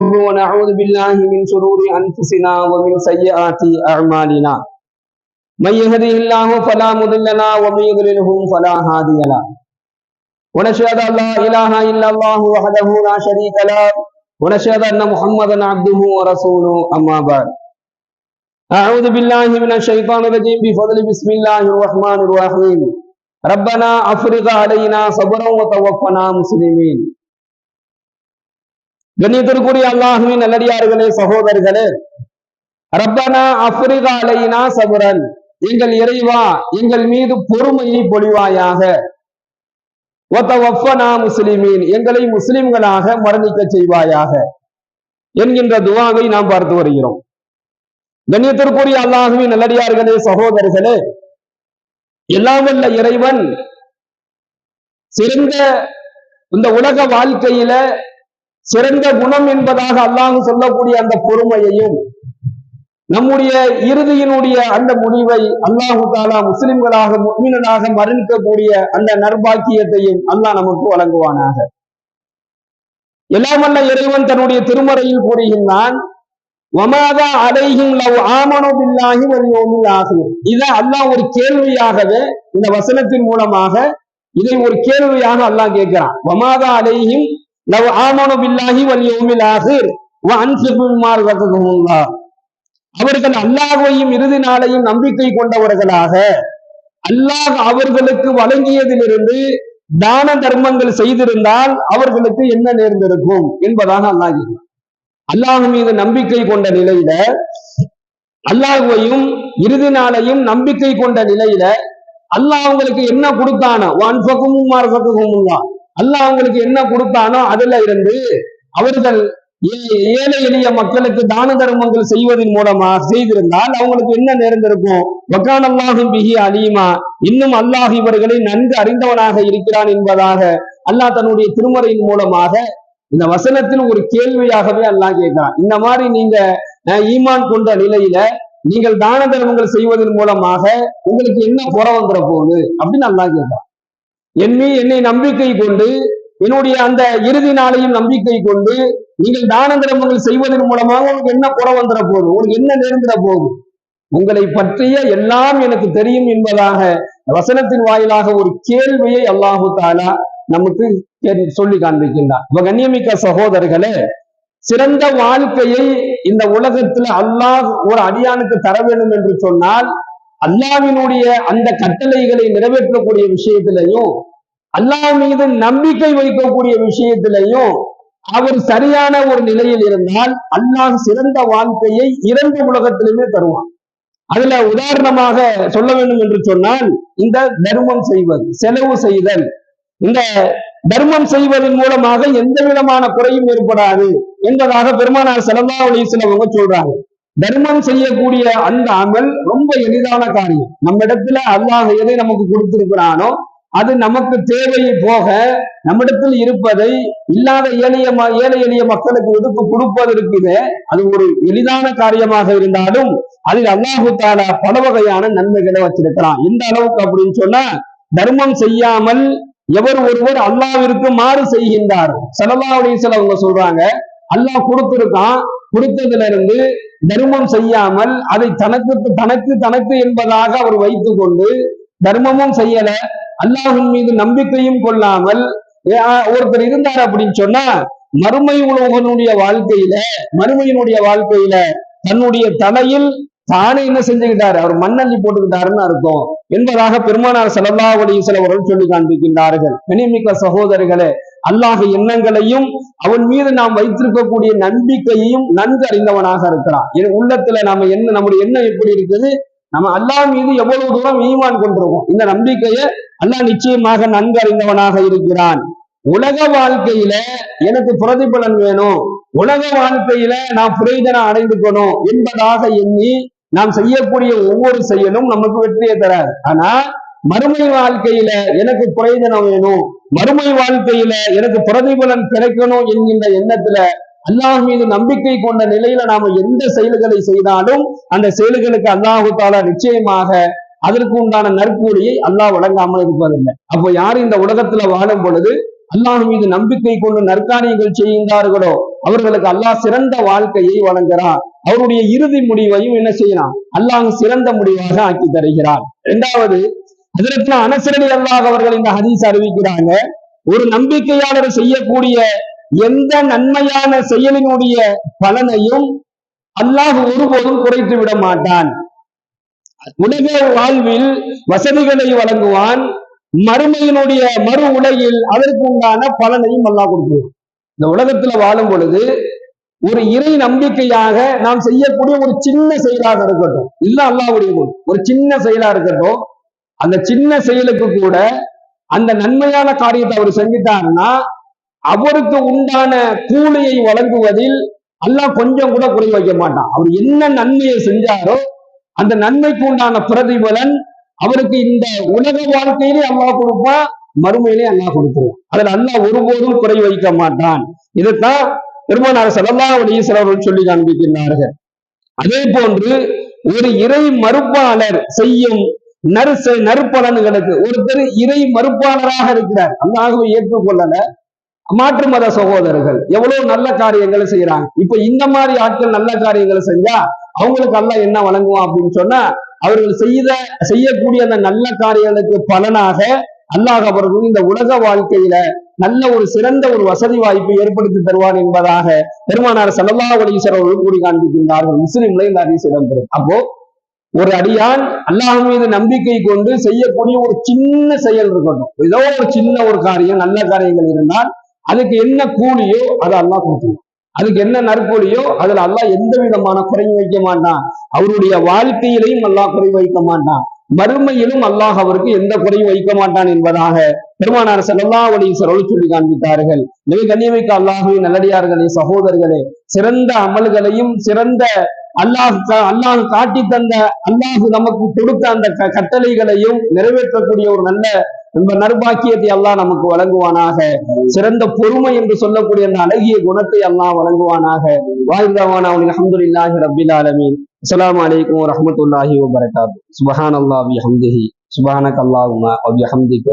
ونعوذ بالله من شرور أنفسنا ومن سيئات أعمالنا من يهده الله فلا مضل له ومن يضلله فلا هادي له ونشهد أن لا إله إلا الله وحده لا شريك له ونشهد أن محمدا عبده ورسوله أما بعد أعوذ بالله من الشيطان الرجيم بفضل بسم الله الرحمن الرحيم ربنا أفرغ علينا صبرا وتوفنا مسلمين. கண்ணியத்திற்குரிய அல்லாஹ்வின் நல்லடியார்களே, சகோதரர்களே, ரப்பனா அஃப்ரிக அலைனா சபரன், எங்கள் இறைவா எங்கள் மீது பொறுமையை பொழிவாயாக, வதவஃபனா முஸ்லிமீன், எங்களை முஸ்லிம்களாக மரணிக்க செய்வாயாக என்கின்ற துஆவை நாம் பார்த்து வருகிறோம். கண்ணியத்திற்குரிய அல்லாஹ்வின் நல்லடியார்களே, சகோதரர்களே, எல்லாம் வல்ல இறைவன் சிறந்த இந்த உலக வாழ்க்கையில சிறந்த குணம் என்பதாக அல்லாஹ் சொல்லக்கூடிய அந்த பொறுமையையும் நம்முடைய இறுதியினுடைய அந்த முடிவை அல்லாஹு தாலா முஸ்லிம்களாக முஃமினாக மரணிக்கக்கூடிய அந்த நற்பாக்கியத்தையும் அல்லாஹ் நமக்கு வழங்குவானாக. எல்லாமல்ல இறைவன் தன்னுடைய திருமறையில் கூறுகின்றான், வமாதா அலைஹிம் லவ் ஆமனு பில்லாஹி வல் யௌமில் ஆகிர். இதை அல்லாஹ் ஒரு கேள்வியாகவே இந்த வசனத்தின் மூலமாக இதை ஒரு கேள்வியாக அல்லாஹ் கேட்கிறான். வமாதா அலைஹிம் லவ் ஆமனு பில்லாஹி வல் யௌமில் ஆகிர் வ அன்ஃபிகு மிம்மா ரஸகஹுமுல்லாஹ். அவர்கள் அல்லாஹ்வையும் இறுதி நாளையும் நம்பிக்கை கொண்டவர்களாக அல்லாஹ் அவர்களுக்கு வழங்கியதிலிருந்து தான தர்மங்கள் செய்திருந்தால் அவர்களுக்கு என்ன நேர்ந்திருக்கும் என்பதாக அல்லாஹ் கேட்கிறான். அல்லாஹ் மீது நம்பிக்கை கொண்ட நிலையில, அல்லாஹ்வையும் இறுதி நாளையும் நம்பிக்கை கொண்ட நிலையில அல்லாஹ் அவங்களுக்கு என்ன கொடுத்தானோ அல்லாஹ் அவங்களுக்கு என்ன கொடுத்தானோ அதுல இருந்து அவர்கள் ஏழை எளிய மக்களுக்கு தான தர்மங்கள் செய்வதன் மூலமாக செய்திருந்தால் அவங்களுக்கு என்ன நேர்ந்திருக்கும்? வக்கான் அல்லாஹும் பிஹி அலீமா, இன்னும் அல்லாஹ் இவர்களை நன்கு அறிந்தவனாக இருக்கிறான் என்பதாக அல்லாஹ் தன்னுடைய திருமறையின் மூலமாக இந்த வசனத்தில் ஒரு கேள்வியாகவே அல்லாஹ் கேட்கிறான். இந்த மாதிரி நீங்க ஈமான் கொண்ட நிலையில நீங்கள் தான தர்மங்கள் செய்வதன் மூலமாக உங்களுக்கு என்ன குறை வந்துட போகுது அப்படின்னு அல்லாஹ் கேட்கிறான். என்னை நம்பிக்கை கொண்டு என்னுடைய அந்த இறுதி நாளையும் நம்பிக்கை கொண்டு நீங்கள் தான தர்மங்கள் செய்வதன் மூலமாக உங்களுக்கு என்ன குறை வந்துட போகுது, உங்களுக்கு என்ன நேர்ந்திட போகுது, உங்களை பற்றிய எல்லாம் எனக்கு தெரியும் என்பதாக வசனத்தின் வாயிலாக ஒரு கேள்வியை அல்லாஹு தாலா நமக்கு சொல்லி காண்பிக்கின்றார். கண்ணியமிக்க சகோதரர்களே, சிறந்த வாழ்க்கையை இந்த உலகத்துல அல்லாஹ் ஒரு அடியானுக்கு தர வேண்டும் என்று சொன்னால் அல்லாஹ்வினுடைய அந்த கட்டளைகளை நிறைவேற்றக்கூடிய விஷயத்திலையும் அல்லாஹ் மீது நம்பிக்கை வைக்கக்கூடிய விஷயத்திலையும் அவர் சரியான ஒரு நிலையில் இருந்தால் அல்லாஹ் சிறந்த வாழ்க்கையை இரண்டு உலகத்திலுமே தருவான். அதுல உதாரணமாக சொல்ல வேண்டும் என்று சொன்னால் இந்த தர்மம் செய்வது, செலவு செய்தல், இந்த தர்மம் செய்வதன் மூலமாக எந்த விதமான குறையும் ஏற்படாது என்பதாக பெருமானார் ஸல்லல்லாஹு அலைஹி வஸல்லம் அவங்க சொல்றாங்க. தர்மம் செய்யக்கூடிய அந்த அமல் ரொம்ப எளிதான காரியம். நம்ம இடத்துல அல்லாஹ் எதை நமக்கு கொடுத்திருக்கிறானோ அது நமக்கு தேவையை போக நம்மிடத்தில் இருப்பதை இல்லாத ஏழை எளிய மக்களுக்கு ஒதுக்கு கொடுப்பதற்கு அது ஒரு எளிதான காரியமாக இருந்தாலும் அதில் அல்லாஹு தாலா பல வகையான நன்மைகளை வச்சிருக்கிறான். எந்த அளவுக்கு அப்படின்னு சொன்னா, தர்மம் செய்யாமல் எவர் ஒருவர் அல்லாஹ்விற்கு மாறு செய்கின்றார், ஸல்லல்லாஹு அலைஹி வஸல்லம் அவங்க சொல்றாங்க, அல்லாஹ் கொடுத்திருக்கான், கொடுத்ததுல இருந்து தர்மம் செய்யாமல் அதை தனக்கு என்பதாக அவர் வைத்துக் கொண்டு தர்மமும் செய்யல, அல்லாஹ்வின் மீது நம்பிக்கையும் கொள்ளாமல் ஒருத்தர் இருந்தார் அப்படின்னு சொன்னா மறுமையினுடைய வாழ்க்கையில தன்னுடைய தலையில் தானே என்ன செஞ்சுக்கிட்டாரு, அவர் மண்ணள்ளி போட்டுக்கிட்டாருன்னு அர்த்தம் என்பதாக பெருமானார் ஸல்லல்லாஹு அலைஹி வஸல்லம் அவர்கள் சொல்லி காண்பிக்கின்றார்கள். கண்ணியமிக்க சகோதரர்களே, அல்லாஹ் எண்ணங்களையும் அவன் மீது நாம் வைத்திருக்கக்கூடிய நம்பிக்கையையும் நன்கு அறிந்தவனாக இருக்கிறான். உள்ளத்துல நம்முடைய எண்ணம் எப்படி இருக்குது, நம்ம அல்லாஹ் மீது எவ்வளவு தூரம் ஈமான் கொண்டிருக்கோம், இந்த நம்பிக்கையை அல்லாஹ் நிச்சயமாக நன்கு அறிந்தவனாக இருக்கிறான். உலக வாழ்க்கையில எனக்கு பிரதிபலன் வேணும், உலக வாழ்க்கையில நான் பிரயோஜனம் அடைந்துக்கணும் என்பதாக எண்ணி நாம் செய்யக்கூடிய ஒவ்வொரு செயலும் நமக்கு வெற்றியை தராது. ஆனா மறுமை வாழ்க்கையில எனக்கு பிரயோஜனம் வேணும், மறுமை வாழ்க்கையில எனக்கு பிரதிபலன் கிடைக்கணும் என்கின்ற எண்ணத்துல அல்லாஹ் மீது நம்பிக்கை கொண்ட நிலையில நாம எந்த செயல்களை செய்தாலும் அந்த செயல்களுக்கு அல்லாஹு தாலா நிச்சயமாக அதற்கு உண்டான நற்கூலியை அல்லாஹ் வழங்காமல் இருப்பதில்லை. அப்போ யார் இந்த உலகத்துல வாழும் பொழுது அல்லாஹ் மீது நம்பிக்கை கொண்டு நற்காரியங்கள் செய்கின்றார்களோ அவர்களுக்கு அல்லாஹ் சிறந்த வாழ்க்கையை வழங்குகிறார். அவருடைய இறுதி முடிவையும் என்ன செய்யலாம், அல்லாஹ் சிறந்த முடிவாக ஆக்கி தருகிறார். இரண்டாவது, ஹஜ்ரத் அனஸ் ரலியல்லாஹு அவர்கள் இந்த ஹதீஸ் அறிவிக்கிறாங்க, ஒரு நம்பிக்கையாளர் செய்யக்கூடிய எந்த நன்மையான செயலினுடைய பலனையும் அல்லாஹ் ஒருபோதும் குறைத்து விட மாட்டான். உலக வாழ்வில் வசதிகளை வழங்குவான், மறுமையினுடைய மறு உலகில் அதற்கு உண்டான பலனையும் அல்லாஹ் கொடுக்குவான். இந்த உலகத்துல வாழும் பொழுது ஒரு இறை நம்பிக்கையாக நாம் செய்யக்கூடிய ஒரு சின்ன செயலாக இருக்கட்டும், இல்ல அல்லாஹ்வுடைய ஒரு சின்ன செயலா இருக்கட்டும், அந்த சின்ன செயலுக்கு கூட அந்த நன்மையான காரியத்தை அவர் செஞ்சுட்டாருன்னா அவருக்கு உண்டான கூலியை வழங்குவதில் அல்லாஹ் கொஞ்சம் கூட குறை வைக்க மாட்டான். அவர் என்ன நன்மையை செஞ்சாரோ அந்த நன்மைக்கு உண்டான பிரதிபலன் அவருக்கு இந்த உலக வாழ்க்கையிலே அல்லாஹ் கொடுப்பான், மறுமையிலே அல்லாஹ் கொடுத்துருவான். அதில் அல்லாஹ் ஒருபோதும் குறை வைக்க மாட்டான். இதைத்தான் பெருமானார் ஸல்லல்லாஹு அலைஹி வஸல்லம் அவர்கள் சொல்லி காண்பிக்கின்றார்கள். அதே போன்று ஒரு இறை மறுப்பாளர் செய்யும் நற்பலன்களுக்கு, ஒருத்தர் இறை மறுப்பாளராக இருக்கிறார், அல்லாஹ்வை ஏற்றுக்கொள்ளல, மாற்று மத சகோதரர்கள் எவ்வளவு நல்ல காரியங்களை செய்யறாங்க. இப்ப இந்த மாதிரி ஆட்கள் நல்ல காரியங்களை செஞ்சா அவங்களுக்கு அல்லாஹ் என்ன வழங்குவான் அப்படின்னு சொன்னா, அவர்கள் செய்யக்கூடிய அந்த நல்ல காரியங்களுக்கு பலனாக அல்லாஹ் அவர்கள் இந்த உலக வாழ்க்கையில நல்ல ஒரு சிறந்த ஒரு வசதி வாய்ப்பை ஏற்படுத்தி தருவான் என்பதாக பெருமானார் ஸல்லல்லாஹு அலைஹி வஸல்லம் அவர்கள் கூறி காண்பிக்கின்றார்கள். முஸ்லிம்ல இந்த ஹதீஸ் இடம்பெறும். அப்போ ஒரு அடியான் அல்லாஹ் மீது நம்பிக்கை கொண்டு செய்யக்கூடிய ஒரு சின்ன செயல் இருக்கட்டும், ஏதோ ஒரு சின்ன ஒரு காரியம், நல்ல காரியங்கள் இருந்தால் அதுக்கு என்ன கூலியோ அதை அல்லாஹ் கொடுத்துருவான். அதுக்கு என்ன நற்கூலியோ அதுல அல்லாஹ் எந்த விதமான குறையும் வைக்க மாட்டான். அவருடைய வாழ்க்கையிலையும் அல்லாஹ் குறை வைக்க மாட்டான், மறுமையிலும் அல்லாஹ் அவருக்கு எந்த குறையும் வைக்க மாட்டான் என்பதாக பெருமானார் ஸல்லல்லாஹு அலைஹி வஸல்லம் சொல்லி காண்பித்தார்கள். எனவே கண்ணியமிக்க அல்லாஹ்வின் நல்லடியார்களே, சகோதரர்களே, சிறந்த அமல்களையும் சிறந்த அல்லாஹ் காட்டி தந்த, அல்லாஹ் நமக்கு கொடுத்த அந்த கட்டளைகளையும் நிறைவேற்றக்கூடிய ஒரு நல்ல நற்பாக்கியத்தை அல்லாஹ் நமக்கு வழங்குவானாக. சிறந்த பொறுமை என்று சொல்லக்கூடிய அந்த அழகிய குணத்தை அல்லாஹ் வழங்குவானாக. வாய்ந்தவானா அல்ஹம்துலில்லாஹி ரப்பில் ஆலமீன். அஸ்ஸலாமு அலைக்கும் வரஹ்மத்துல்லாஹி வபரகாத்துஹு. சுப்ஹானல்லாஹி வபிஹம்திஹி சுப்ஹானக அல்லாஹும்ம வபிஹம்திக